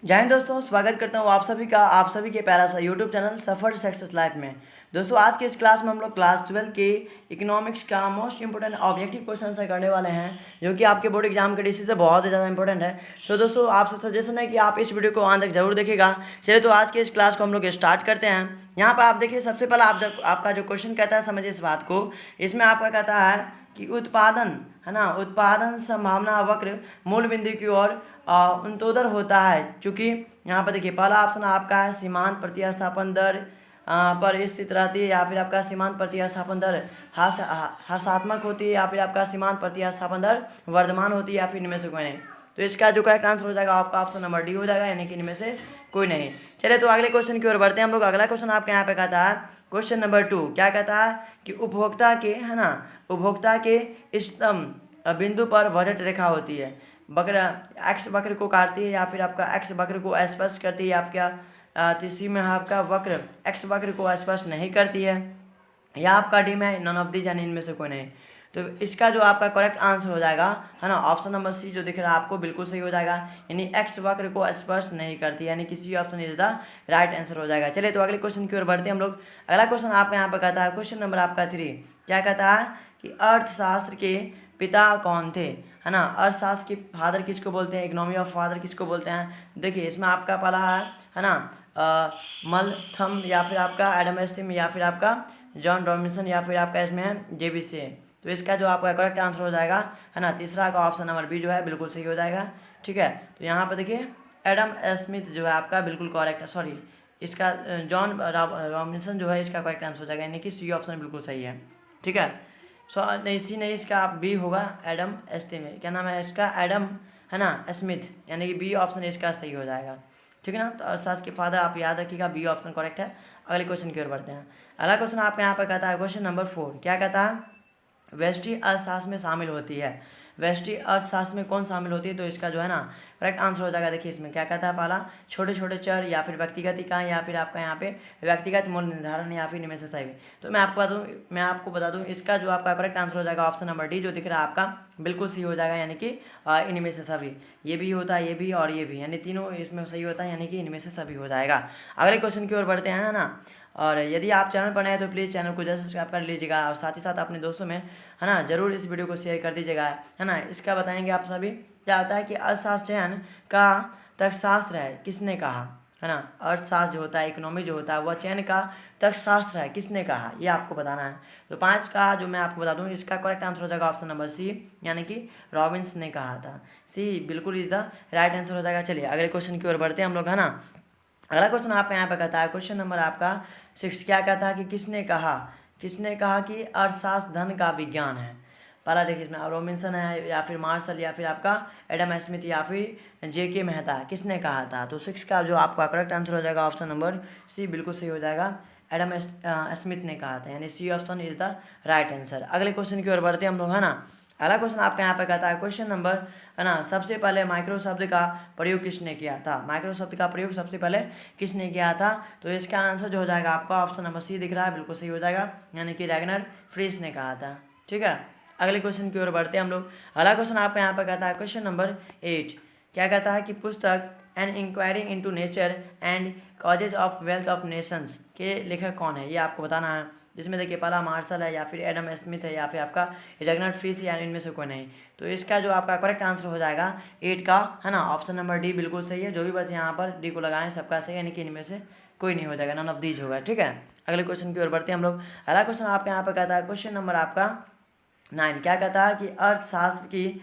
जय हिंद दोस्तों, स्वागत करता हूँ आप सभी के प्यारा सा यूट्यूब चैनल सफ़र सक्सेस लाइफ में। दोस्तों आज के इस क्लास में हम लोग क्लास 12 के इकोनॉमिक्स का मोस्ट इंपोर्टेंट ऑब्जेक्टिव क्वेश्चन से करने वाले हैं, जो कि आपके बोर्ड एग्जाम के डिसी से बहुत ज़्यादा इंपॉर्टेंट है। सो दोस्तों आपसे सजेशन है कि आप इस वीडियो को अंत तक जरूर देखिएगा। चलिए तो आज के इस क्लास को हम लोग स्टार्ट करते हैं। यहाँ पर आप देखिए, सबसे पहले आपका जो क्वेश्चन कहता है, समझिए इस बात को। इसमें आपका कहता है कि उत्पादन, है ना, उत्पादन संभावना वक्र मूल बिंदु की ओर अंतोदर होता है। चूँकि यहाँ पर देखिए, पहला ऑप्शन आपका है सीमांत प्रतिस्थापन दर पर स्थित रहती है, या फिर आपका सीमांत प्रतिस्थापन दर हर्षात्मक होती है, या फिर आपका सीमांत प्रतिस्थापन दर वर्धमान होती है, या फिर इनमें से कोई नहीं। तो इसका जो करेक्ट आंसर हो जाएगा आपका ऑप्शन नंबर डी हो जाएगा, यानी कि इनमें से कोई नहीं। चलिए तो अगले क्वेश्चन की ओर बढ़ते हैं हम लोग। अगला क्वेश्चन आपके यहाँ पे कहता है, क्वेश्चन नंबर 2 क्या कहता है कि उपभोक्ता के, है ना, उपभोक्ता के इष्टतम बिंदु पर बजट रेखा होती है। वक्र एक्स वक्र को काटती है, या फिर आपका एक्स वक्र को स्पर्श करती है, या आपका तीसरी में आपका वक्र एक्स वक्र को स्पर्श नहीं करती है, या आपका डी में नॉन ऑफ दी, यानी इनमें से कोई नहीं। तो इसका जो आपका करेक्ट आंसर हो जाएगा, है ना, ऑप्शन नंबर सी जो दिख रहा है आपको, बिल्कुल सही हो जाएगा। यानी एक्स वक्र को स्पर्श नहीं करती, यानी किसी option is the right answer हो जाएगा। चलिए तो अगले क्वेश्चन की ओर बढ़ते हैं हम लोग। अगला क्वेश्चन आपका यहाँ पर कहता है, क्वेश्चन नंबर आपका 3 क्या कहता है कि अर्थशास्त्र के पिता कौन थे, है ना। अर्थशास्त्र के फादर किसको बोलते हैं, इकोनॉमी ऑफ फादर किसको बोलते हैं। देखिए इसमें आपका पहला है ना मलथम, या फिर आपका एडम स्मिथ, या फिर आपका जॉन रॉबिन्सन, या फिर आपका इसमें है जेबीसी। तो इसका जो आपका करेक्ट आंसर हो जाएगा, है ना, तीसरा का ऑप्शन नंबर बी जो है बिल्कुल सही हो जाएगा। ठीक है, तो यहाँ पर देखिए एडम स्मिथ जो है आपका बिल्कुल करेक्ट है, सॉरी इसका जॉन रॉबिन्सन जो है इसका करेक्ट आंसर हो जाएगा, यानी कि सी ऑप्शन बिल्कुल सही है। ठीक है, सो नहीं सी नहीं, इसका बी होगा एडम स्मिथ, क्या नाम है इसका, एडम, है ना, स्मिथ, यानी कि बी ऑप्शन इसका सही हो जाएगा। ठीक है ना, तो अर्थशास्त्र के फादर आप याद रखिएगा, बी ऑप्शन करेक्ट है। अगले क्वेश्चन की ओर बढ़ते हैं। अगला क्वेश्चन आपके यहाँ पर कहता है, क्वेश्चन नंबर 4 क्या कहता है, व्यष्टि अर्थशास्त्र में शामिल होती है। व्यष्टि अर्थशास्त्र में कौन शामिल होती है, तो इसका जो है ना करेक्ट आंसर हो जाएगा। देखिए इसमें क्या कहता है, पहला छोटे छोटे चर, या फिर व्यक्तिगत इकाई, या फिर आपका यहाँ पे व्यक्तिगत मूल्य निर्धारण, या फिर इनमें से सही। तो मैं आपको बता दूं इसका जो आपका करेक्ट आंसर हो जाएगा ऑप्शन नंबर डी जो दिख रहा है आपका, बिल्कुल सही हो जाएगा, यानी कि इनमें से सभी। ये भी होता है, ये भी और ये भी, यानी तीनों इसमें सही होता है, यानी कि इनमें से सभी हो जाएगा। अगले क्वेश्चन की ओर बढ़ते हैं, है ना। और यदि आप चैनल पर नए हैं तो प्लीज़ चैनल को जल्द सब्सक्राइब कर लीजिएगा, और साथ ही साथ अपने दोस्तों में, है ना, जरूर इस वीडियो को शेयर कर दीजिएगा, है ना। इसका बताएंगे आप सभी, क्या होता है कि अर्थशास्त्र चयन का तर्कशास्त्र है, किसने कहा, है ना। अर्थशास्त्र जो होता है, इकोनॉमी जो होता है, वह चयन का तर्कशास्त्र है, किसने कहा, ये आपको बताना है। तो 5 का जो मैं आपको बता दूं, इसका करेक्ट आंसर हो जाएगा ऑप्शन नंबर सी, यानी कि रॉबिन्स ने कहा था। सी बिल्कुल इज द राइट आंसर हो जाएगा। चलिए अगले क्वेश्चन की ओर बढ़ते हैं हम लोग, है ना। अगला क्वेश्चन आपका यहाँ पे कहता है, क्वेश्चन नंबर आपका 6 क्या कहता है कि किसने कहा कि अर्थशास्त्र धन का विज्ञान है। पहला देखिए इसमें रॉबिन्सन है, या फिर मार्शल, या फिर आपका एडम स्मिथ, या फिर जेके मेहता, किसने कहा था। तो 6 का जो आपका करेक्ट आंसर हो जाएगा ऑप्शन नंबर सी, बिल्कुल सही हो जाएगा, एडम स्मिथ ने कहा था, यानी C option is the right answer. अगले क्वेश्चन की ओर बढ़ते हैं हम लोग, है ना। अगला क्वेश्चन आपका यहाँ पे कहता है, क्वेश्चन नंबर, है ना, सबसे पहले माइक्रो शब्द का प्रयोग किसने किया था। माइक्रो शब्द का प्रयोग सबसे पहले किसने किया था, तो इसका आंसर जो हो जाएगा आपका ऑप्शन नंबर सी दिख रहा है, बिल्कुल सही हो जाएगा, यानी कि रैगनर फ्रीस ने कहा था। ठीक है, अगले क्वेश्चन की ओर बढ़ते हैं हम लोग। अगला क्वेश्चन आपका यहाँ पर कहता है, क्वेश्चन नंबर 8 क्या कहता है कि पुस्तक an inquiry into nature and causes of wealth of nations के लेखक कौन है, ये आपको बताना है। जिसमें देखिए पहला मार्शल है, या फिर एडम स्मिथ है, या फिर आपका रैगनर फ्रीस, या इनमें से कोई नहीं। तो इसका जो आपका करेक्ट आंसर हो जाएगा 8 का, है ना, ऑप्शन नंबर डी बिल्कुल सही है। जो भी बस यहाँ पर डी को लगाएं सबका सही, यानी कि इनमें से कोई नहीं हो जाएगा, नन ऑफ दीज होगा। ठीक है, अगले क्वेश्चन की ओर बढ़ते हैं हम लोग। अगला क्वेश्चन आपके यहाँ पर कहता है, क्वेश्चन नंबर आपका 9 क्या कहता है कि अर्थशास्त्र की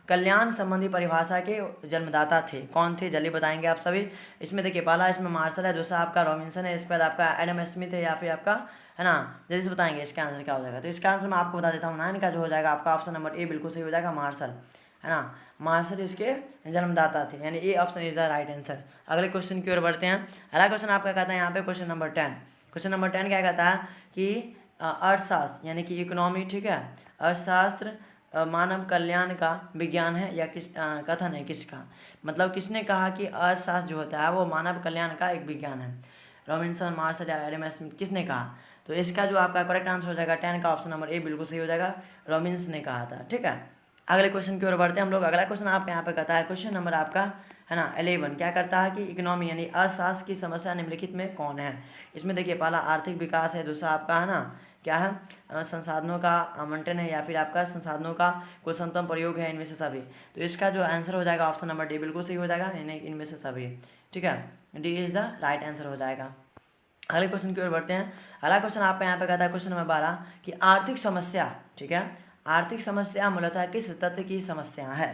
कल्याण संबंधी परिभाषा के जन्मदाता थे, कौन थे, जल्दी बताएंगे आप सभी। इसमें देखिए पहला इसमें मार्शल है, दूसरा आपका रॉबिन्सन है, इसके बाद आपका एडम स्मिथ है, या फिर आपका, है ना, जल्दी से बताएंगे इसका आंसर क्या हो जाएगा। तो इसका आंसर मैं आपको बता देता हूँ, 9 का जो हो जाएगा आपका ऑप्शन नंबर ए बिल्कुल सही हो जाएगा, मार्शल, है ना। मार्शल इसके जन्मदाता थे, यानी A option is the right answer. अगले क्वेश्चन की ओर बढ़ते हैं। अगला क्वेश्चन आपका कहता है यहाँ पे क्वेश्चन नंबर 10। क्वेश्चन नंबर 10 क्या कहता है कि अर्थशास्त्र यानी कि इकोनॉमी, ठीक है, अर्थशास्त्र मानव कल्याण का विज्ञान है, या किस कथन है किसका, मतलब किसने कहा कि अर्थशास्त्र जो होता है वो मानव कल्याण का एक विज्ञान है। रॉबिन्सन, मार्शल, या एडम स्मिथ, किसने कहा। तो इसका जो आपका करेक्ट आंसर हो जाएगा 10 का ऑप्शन नंबर ए बिल्कुल सही हो जाएगा, रॉबिन्स ने कहा था। ठीक है, अगले क्वेश्चन की ओर बढ़ते हैं हम लोग। अगला क्वेश्चन आपके यहाँ पे कहता है, क्वेश्चन नंबर आपका है ना 11, क्या करता है कि इकोनॉमी यानी अर्थशास्त्र की समस्या निम्नलिखित में कौन है। इसमें देखिए पहला आर्थिक विकास है, दूसरा आपका है ना क्या है संसाधनों का आवंटन है, या फिर आपका संसाधनों का कुल समतम प्रयोग है, इनमें से सभी। तो इसका जो आंसर हो जाएगा ऑप्शन नंबर डी बिल्कुल सही हो जाएगा, यानी इनमें से सभी। ठीक है, D is the right answer हो जाएगा। अगले क्वेश्चन की ओर बढ़ते हैं। अगला क्वेश्चन आपका यहाँ पे कहता है क्वेश्चन नंबर 12 कि आर्थिक समस्या, ठीक है, आर्थिक समस्या मूलतः किस तथ्य की समस्या है,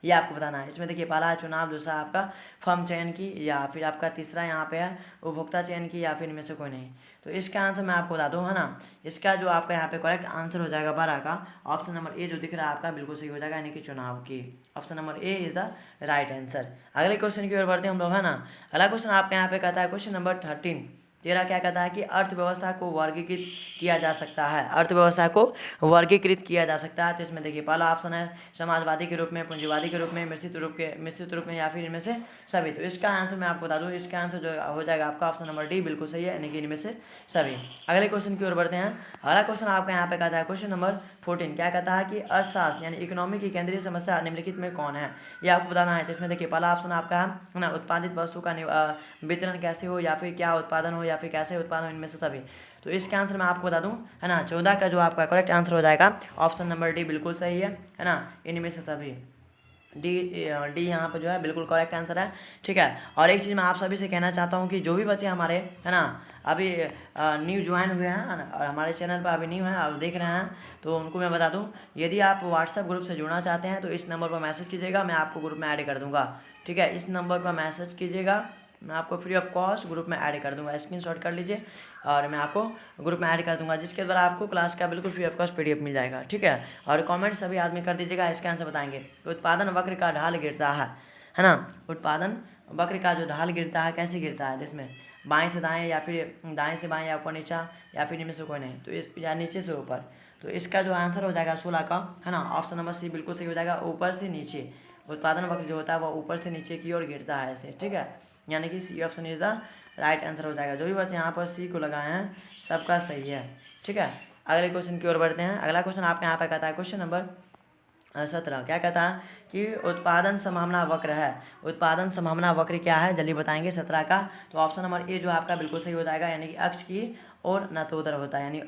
ये आपको बताना है। इसमें देखिए पहला है चुनाव, दूसरा आपका फर्म चयन की, या फिर आपका तीसरा यहाँ पे है उपभोक्ता चयन की, या फिर इनमें से कोई नहीं। तो इसका आंसर मैं आपको बता दूँ है ना, इसका जो आपका यहाँ पे करेक्ट आंसर हो जाएगा 12 का ऑप्शन नंबर ए जो दिख रहा है आपका बिल्कुल सही हो जाएगा, यानी कि चुनाव की। Option number A is the right answer. अगले क्वेश्चन की ओर बढ़ते हैं हम लोग है ना। अगला क्वेश्चन आपके यहाँ पे कहता है क्वेश्चन नंबर 13 क्या कहता है कि अर्थव्यवस्था को वर्गीकृत किया जा सकता है, अर्थव्यवस्था को वर्गीकृत किया जा सकता है। तो इसमें देखिए पहला ऑप्शन है समाजवादी के रूप में, पूंजीवादी के रूप में, मिश्रित रूप में, या फिर इनमें से सभी। तो इसका आंसर मैं आपको बता दूं, इसका आंसर जो हो जाएगा आपका ऑप्शन नंबर डी बिल्कुल सही है, यानी कि इनमें से सभी। अगले क्वेश्चन की ओर बढ़ते हैं। अगला क्वेश्चन आपका यहाँ पे कहता है क्वेश्चन नंबर 14 क्या कहता है कि अर्थशास्त्र यानी इकोनॉमी की केंद्रीय समस्या निम्नलिखित में कौन है, ये आपको बताना है। तो इसमें देखिए पहला ऑप्शन आपका है ना उत्पादित वस्तु का वितरण कैसे हो, या फिर क्या उत्पादन हो, या फिर कैसे उत्पादन हो, इनमें से सभी। तो इसके आंसर मैं आपको बता दूं है ना 14 का जो आपका करेक्ट आंसर हो जाएगा ऑप्शन नंबर डी बिल्कुल सही है ना, इनमें से सभी। डी यहाँ पर जो है बिल्कुल करेक्ट आंसर है। ठीक है, और एक चीज़ मैं आप सभी से कहना चाहता हूँ कि जो भी बच्चे हमारे है ना अभी न्यू ज्वाइन हुए हैं ना, और हमारे चैनल पर अभी न्यू हैं आप देख रहे हैं, तो उनको मैं बता दूं यदि आप व्हाट्सएप ग्रुप से जुड़ना चाहते हैं तो इस नंबर पर मैसेज कीजिएगा, मैं आपको ग्रुप में ऐड कर दूंगा। ठीक है, इस नंबर पर मैसेज कीजिएगा, मैं आपको फ्री ऑफ कॉस्ट ग्रुप में ऐड कर दूंगा। स्क्रीनशॉट कर लीजिए और मैं आपको ग्रुप में ऐड कर दूंगा, जिसके द्वारा आपको क्लास का बिल्कुल फ्री ऑफ कॉस्ट पीडीएफ मिल जाएगा। ठीक है, और कमेंट सभी आदमी कर दीजिएगा, इसका आंसर बताएंगे। उत्पादन वक्र का ढाल गिरता है ना, उत्पादन वक्र का जो ढाल गिरता है कैसे गिरता है, जिसमें बाएं से दाएं, या फिर दाएं से बाएं, या ऊपर नीचा, या फिर इनमें से कोई नहीं। तो इस या नीचे से ऊपर। तो इसका जो आंसर हो जाएगा 16 का है ना, ऑप्शन नंबर सी बिल्कुल सही हो जाएगा, ऊपर से नीचे। उत्पादन वक्र जो होता है वो ऊपर से नीचे की ओर गिरता है ऐसे। ठीक है, यानी कि C option is the right answer हो जाएगा। जो भी बच्चे यहाँ पर सी को लगाए हैं सबका सही है। ठीक है, अगले क्वेश्चन की ओर बढ़ते हैं। अगला क्वेश्चन आपके यहाँ पे कहता है क्वेश्चन नंबर 17 क्या कहता है कि उत्पादन संभावना वक्र है। उत्पादन संभावना वक्र क्या है जल्दी बताएंगे 17 का। तो ऑप्शन नंबर ए जो आपका बिल्कुल सही हो जाएगा, यानी कि अक्ष की और न तो उधर होता है, यानी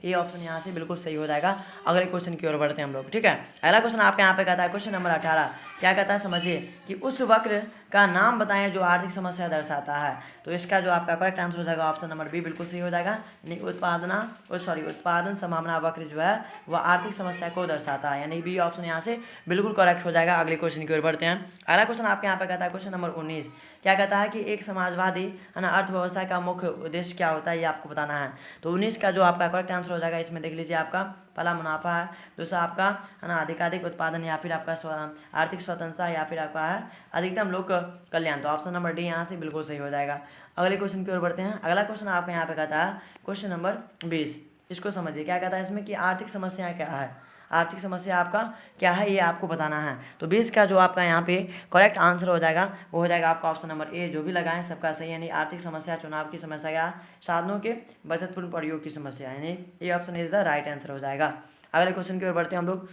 ए ऑप्शन यहाँ से बिल्कुल सही हो जाएगा। अगले क्वेश्चन की ओर बढ़ते हैं हम लोग। ठीक है, अगला क्वेश्चन आपके यहाँ पे कहता है क्वेश्चन नंबर 18 क्या कहता है समझिए कि उस वक्र का नाम बताएं जो आर्थिक समस्या दर्शाता है। तो इसका जो आपका करेक्ट आंसर हो जाएगा ऑप्शन नंबर बी बिल्कुल सही हो जाएगा, यानी उत्पादन संभावना वक्र जो है वह आर्थिक समस्या को दर्शाता है, यानी बी ऑप्शन यहाँ से बिल्कुल करेक्ट हो जाएगा। अगले क्वेश्चन की ओर बढ़ते हैं। अगला क्वेश्चन आपके यहाँ पे कहता है क्वेश्चन नंबर 19 क्या कहता है कि एक समाजवादी है ना अर्थव्यवस्था का मुख्य उद्देश्य क्या होता है, ये आपको बताना है। तो 19 का जो आपका करेक्ट आंसर हो जाएगा, इसमें देख लीजिए आपका पहला मुनाफा है, दूसरा आपका है ना अधिकाधिक उत्पादन, या फिर आपका आर्थिक स्वतंत्रता, या फिर आपका है अधिकतम लोक कल्याण। तो ऑप्शन नंबर डी यहाँ से बिल्कुल सही हो जाएगा। अगले क्वेश्चन की ओर बढ़ते हैं। अगला क्वेश्चन आपके यहाँ पे कहता है क्वेश्चन नंबर 20, इसको समझिए क्या कहता है इसमें कि आर्थिक समस्या क्या है, आर्थिक समस्या आपका क्या है ये आपको बताना है। तो 20 का जो आपका यहाँ पे करेक्ट आंसर हो जाएगा वो हो जाएगा आपका ऑप्शन नंबर ए, जो भी लगाएं सबका सही, यानी आर्थिक समस्या चुनाव की समस्या या साधनों के बचतपूर्ण प्रयोग की समस्या, यानी ये option is the right answer हो जाएगा। अगले क्वेश्चन की ओर बढ़ते हैं हम लोग।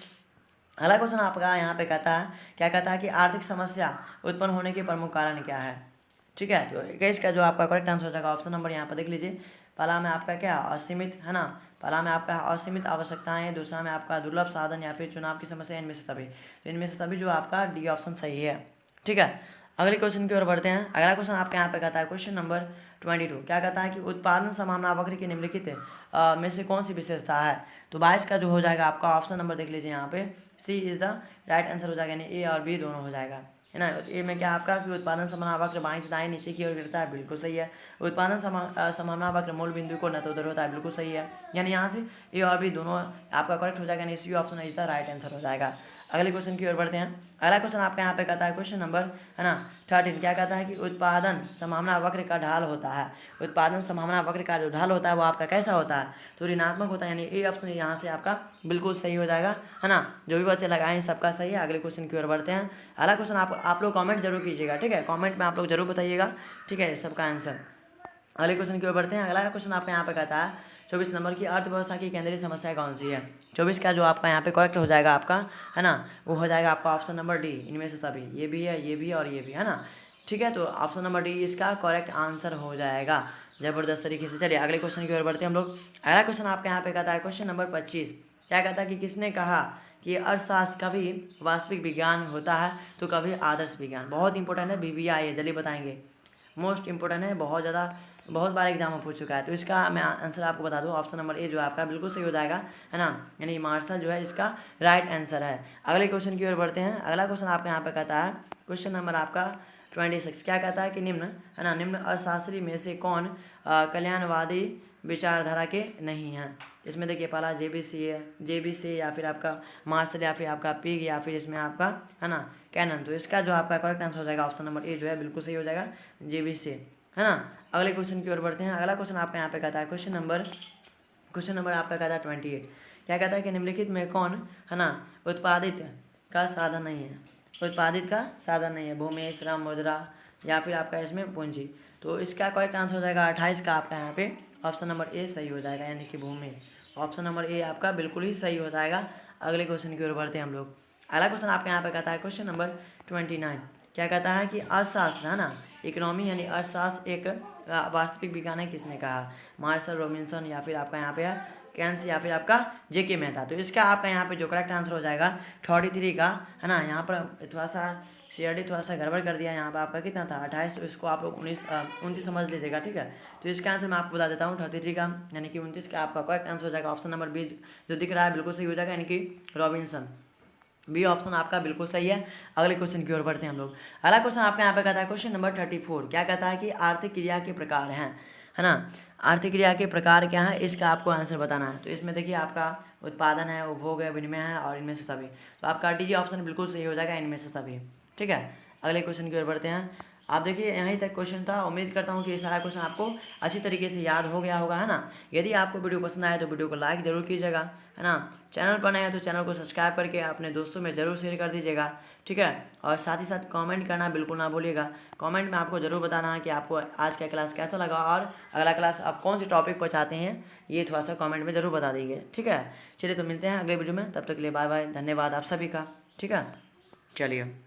अगला क्वेश्चन आपका यहाँ पे कहता है क्या कहता है कि आर्थिक समस्या उत्पन्न होने के प्रमुख कारण क्या है। ठीक है, तो 21 का जो आपका करेक्ट आंसर हो जाएगा ऑप्शन नंबर यहाँ पर देख लीजिए, पहला में आपका क्या असीमित है ना, पहला में आपका असीमित आवश्यकताएं, दूसरा में आपका दुर्लभ साधन, या फिर चुनाव की समस्या, इनमें से सभी। तो इनमें से सभी जो आपका डी ऑप्शन सही है। ठीक है, अगले क्वेश्चन की ओर बढ़ते हैं। अगला क्वेश्चन आपके यहाँ पे कहता है क्वेश्चन नंबर 22 क्या कहता है कि उत्पादन संभावना वक्र की निम्नलिखित में से कौन सी विशेषता है। तो 22 का जो हो जाएगा आपका ऑप्शन नंबर देख लीजिए यहाँ पे सी इज द राइट आंसर हो जाएगा, यानी ए और बी दोनों हो जाएगा है ना। ए में क्या आपका कि उत्पादन संभावना वक्र बाएं से दाएं नीचे की ओर गिरता है, बिल्कुल सही है। उत्पादन संभावना वक्र मूल बिंदु को न तो उधर होता है, बिल्कुल सही है, यानी यहाँ से ए और बी दोनों आपका करेक्ट हो जाएगा, यानी C option is the right answer हो जाएगा। अगले क्वेश्चन की ओर बढ़ते हैं। अगला क्वेश्चन आपका यहाँ पे कहता है क्वेश्चन नंबर है ना 13 क्या कहता है कि उत्पादन संभावना वक्र का ढाल होता है। उत्पादन संभावना वक्र का जो ढाल होता है वो आपका कैसा होता है, तो ऋणात्मक होता है, यानी ए ऑप्शन यहाँ से आपका बिल्कुल सही हो जाएगा है ना। जो भी बच्चे लगाएं सबका सही है। अगले क्वेश्चन की ओर बढ़ते हैं। अगला क्वेश्चन आप लोग कॉमेंट जरूर कीजिएगा, ठीक है, कॉमेंट में आप लोग जरूर बताइएगा, ठीक है, सबका आंसर। अगले क्वेश्चन की ओर बढ़ते हैं। अगला क्वेश्चन आपके यहाँ पे कहता है 24 नंबर की अर्थव्यवस्था की केंद्रीय समस्या कौन सी है? 24 का जो आपका यहाँ पे करेक्ट हो जाएगा आपका, है ना, वो हो जाएगा आपका ऑप्शन नंबर डी, इनमें से सभी, ये भी है, ये भी और ये भी, है ना। ठीक है, तो ऑप्शन नंबर डी इसका करेक्ट आंसर हो जाएगा ज़बरदस्त तरीके से। चलिए अगले क्वेश्चन की ओर बढ़ते हैं हम लोग। अगला क्वेश्चन आपके यहाँ पे कहता है क्वेश्चन नंबर 25, क्या कहता है कि किसने कहा कि अर्थशास्त्र कभी वास्तविक विज्ञान होता है तो कभी आदर्श विज्ञान? बहुत इंपॉर्टेंट है, BBI है, जल्दी बताएंगे, मोस्ट इंपॉर्टेंट है, बहुत ज़्यादा, बहुत बार एग्जाम में पूछ चुका है। तो इसका मैं आंसर आपको बता दूं, ऑप्शन नंबर ए जो है आपका बिल्कुल सही हो जाएगा, है ना, यानी मार्शल जो है इसका राइट आंसर है। अगले क्वेश्चन की ओर बढ़ते हैं। अगला क्वेश्चन आपके यहाँ पे कहता है क्वेश्चन नंबर आपका 26, क्या कहता है कि निम्न, है ना, निम्न अर्थशास्त्री में से कौन कल्याणवादी विचारधारा के नहीं हैं? इसमें देखिए पहला JBC या फिर आपका मार्शल या फिर आपका पिग या फिर इसमें आपका, है ना, कैनन। तो इसका जो आपका करेक्ट आंसर हो जाएगा ऑप्शन नंबर ए जो है बिल्कुल सही हो जाएगा, JBC, है ना। अगले क्वेश्चन की ओर बढ़ते हैं। अगला क्वेश्चन आपका यहाँ पे कहता है क्वेश्चन नंबर आपका कहता है 28, क्या कहता है कि निम्नलिखित में कौन, है ना, उत्पादित का साधन नहीं है? उत्पादित का साधन नहीं है, भूमि, श्रम, मुद्रा या फिर आपका इसमें पूंजी। तो इसका करेक्ट आंसर हो जाएगा 28 का आपका यहाँ पे ऑप्शन नंबर ए सही हो जाएगा, यानी कि भूमि। ऑप्शन नंबर ए आपका बिल्कुल ही सही हो जाएगा। अगले क्वेश्चन की ओर बढ़ते हैं हम लोग। अगला क्वेश्चन आपके यहाँ पे कहता है क्वेश्चन नंबर 29, क्या कहता है कि अर्थशास्त्र, है ना, इकोनॉमी यानी अर्थशास्त्र एक वास्तविक विज्ञान है, किसने कहा? मार्शल, रॉबिन्सन या फिर आपका यहाँ पे है कैंस या फिर आपका JK मेहता। तो इसका आपका यहाँ पे जो करेक्ट आंसर हो जाएगा 33 का, है ना। यहाँ पर थोड़ा सा CRD थोड़ा सा गड़बड़ कर दिया, यहाँ पर आपका कितना था 28, तो इसको आप लोग 29 समझ लीजिएगा, ठीक है। तो इसका आंसर मैं आपको बता देता हूँ 33 का, यानी कि 29 का आपका करेक्ट आंसर हो जाएगा ऑप्शन नंबर बी जो दिख रहा है बिल्कुल सही हो जाएगा, यानी कि रॉबिन्सन, बी ऑप्शन आपका बिल्कुल सही है। अगले क्वेश्चन की ओर बढ़ते हैं हम लोग। अगला क्वेश्चन आपका यहाँ पे कहता है क्वेश्चन नंबर 34, क्या कहता है कि आर्थिक क्रिया के प्रकार हैं, है ना, आर्थिक क्रिया के प्रकार क्या है, इसका आपको आंसर बताना है। तो इसमें देखिए आपका उत्पादन है, उपभोग है, विनिमय है और इनमें से सभी। तो आपका डी ऑप्शन बिल्कुल सही हो जाएगा, इनमें से सभी, ठीक है। अगले क्वेश्चन की ओर बढ़ते हैं। आप देखिए यहीं तक क्वेश्चन था, उम्मीद करता हूँ कि ये सारा क्वेश्चन आपको अच्छी तरीके से याद हो गया होगा, है ना। यदि आपको वीडियो पसंद आए तो वीडियो को लाइक जरूर कीजिएगा, है ना। चैनल पर नए हैं तो चैनल को सब्सक्राइब करके अपने दोस्तों में ज़रूर शेयर कर दीजिएगा, ठीक है। और साथ ही साथ कमेंट करना बिल्कुल ना भूलिएगा। कमेंट में आपको ज़रूर बताना है कि आपको आज का क्लास कैसा लगा और अगला क्लास आप कौन से टॉपिक पर चाहते हैं, ये थोड़ा सा कमेंट में ज़रूर बता दीजिए, ठीक है। चलिए तो मिलते हैं अगले वीडियो में, तब तक के लिए बाय बाय, धन्यवाद आप सभी का, ठीक है। चलिए।